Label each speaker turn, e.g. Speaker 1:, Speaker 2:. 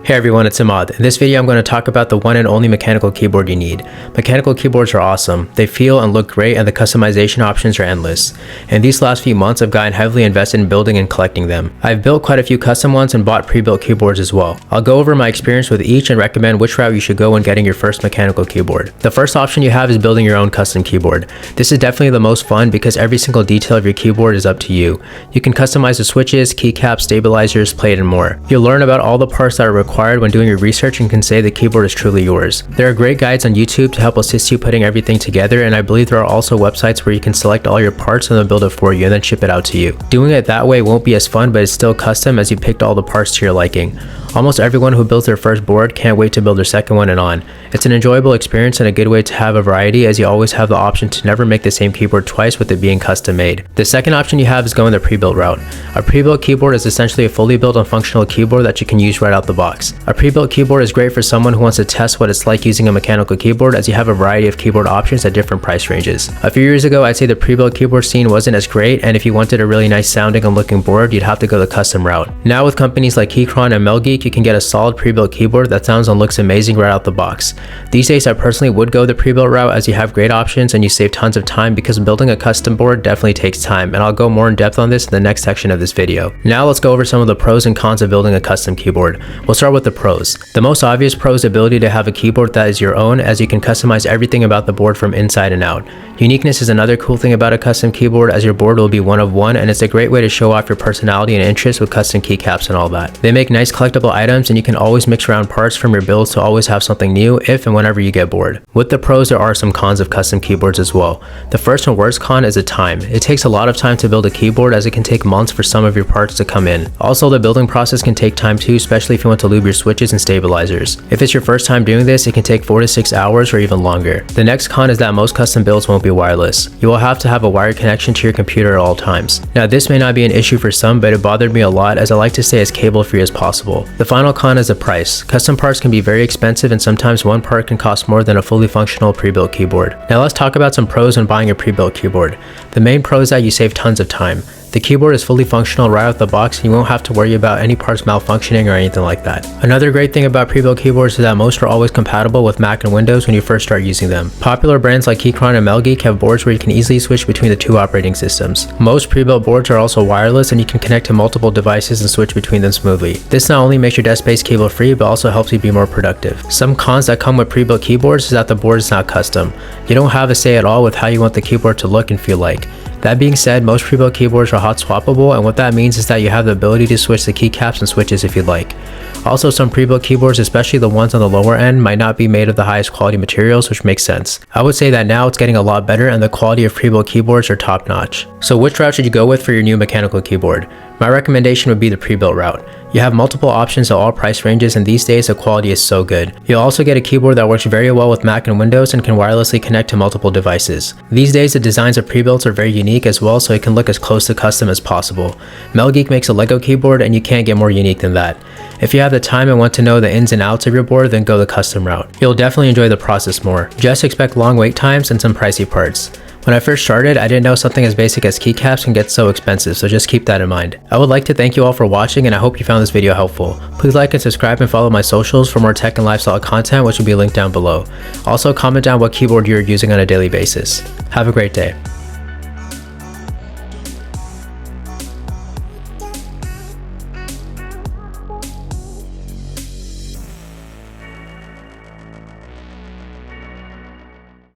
Speaker 1: Hey everyone, it's Imad. In this video I'm going to talk about the one and only mechanical keyboard you need. Mechanical keyboards are awesome. They feel and look great and the customization options are endless. In these last few months I've gotten heavily invested in building and collecting them. I've built quite a few custom ones and bought pre-built keyboards as well. I'll go over my experience with each and recommend which route you should go when getting your first mechanical keyboard. The first option you have is building your own custom keyboard. This is definitely the most fun because every single detail of your keyboard is up to you. You can customize the switches, keycaps, stabilizers, plate, and more. You'll learn about all the parts that are required when doing your research and can say the keyboard is truly yours. There are great guides on YouTube to help assist you putting everything together, and I believe there are also websites where you can select all your parts and they'll build it for you and then ship it out to you. Doing it that way won't be as fun, but it's still custom as you picked all the parts to your liking. Almost everyone who builds their first board can't wait to build their second one and on. It's an enjoyable experience and a good way to have a variety, as you always have the option to never make the same keyboard twice with it being custom made. The second option you have is going the pre-built route. A pre-built keyboard is essentially a fully built and functional keyboard that you can use right out the box. A pre-built keyboard is great for someone who wants to test what it's like using a mechanical keyboard, as you have a variety of keyboard options at different price ranges. A few years ago I'd say the pre-built keyboard scene wasn't as great, and if you wanted a really nice sounding and looking board you'd have to go the custom route. Now with companies like Keychron and Melgeek you can get a solid pre-built keyboard that sounds and looks amazing right out the box. These days I personally would go the pre-built route, as you have great options and you save tons of time, because building a custom board definitely takes time, and I'll go more in depth on this in the next section of this video. Now let's go over some of the pros and cons of building a custom keyboard. We'll start with the pros. The most obvious pro is the ability to have a keyboard that is your own, as you can customize everything about the board from inside and out. Uniqueness is another cool thing about a custom keyboard, as your board will be one of one, and it's a great way to show off your personality and interests with custom keycaps and all that. They make nice collectible items, and you can always mix around parts from your builds to always have something new if and whenever you get bored. With the pros, there are some cons of custom keyboards as well. The first and worst con is the time. It takes a lot of time to build a keyboard, as it can take months for some of your parts to come in. Also, the building process can take time too, especially if you want to lube your switches and stabilizers. If it's your first time doing this, it can take 4 to 6 hours or even longer. The next con is that most custom builds won't be wireless. You will have to have a wired connection to your computer at all times. Now this may not be an issue for some, but it bothered me a lot, as I like to stay as cable free as possible. The final con is the price. Custom parts can be very expensive, and sometimes one part can cost more than a fully functional pre-built keyboard. Now let's talk about some pros when buying a pre-built keyboard. The main pro is that you save tons of time. The keyboard is fully functional right out the box, and you won't have to worry about any parts malfunctioning or anything like that. Another great thing about pre-built keyboards is that most are always compatible with Mac and Windows when you first start using them. Popular brands like Keychron and Melgeek have boards where you can easily switch between the two operating systems. Most pre-built boards are also wireless, and you can connect to multiple devices and switch between them smoothly. This not only makes your desk space cable free, but also helps you be more productive. Some cons that come with pre-built keyboards is that the board is not custom. You don't have a say at all with how you want the keyboard to look and feel like. That being said, most pre-built keyboards are hot swappable, and what that means is that you have the ability to switch the keycaps and switches if you'd like. Also, some pre-built keyboards, especially the ones on the lower end, might not be made of the highest quality materials, which makes sense. I would say that now it's getting a lot better, and the quality of pre-built keyboards are top notch. So which route should you go with for your new mechanical keyboard? My recommendation would be the pre-built route. You have multiple options at all price ranges, and these days the quality is so good. You'll also get a keyboard that works very well with Mac and Windows and can wirelessly connect to multiple devices. These days the designs of pre-builts are very unique as well, so it can look as close to custom as possible. Melgeek makes a Lego keyboard, and you can't get more unique than that. If you have the time and want to know the ins and outs of your board, then go the custom route. You'll definitely enjoy the process more. Just expect long wait times and some pricey parts. When I first started, I didn't know something as basic as keycaps can get so expensive, so just keep that in mind. I would like to thank you all for watching, and I hope you found this video helpful. Please like and subscribe and follow my socials for more tech and lifestyle content, which will be linked down below. Also, comment down what keyboard you're using on a daily basis. Have a great day.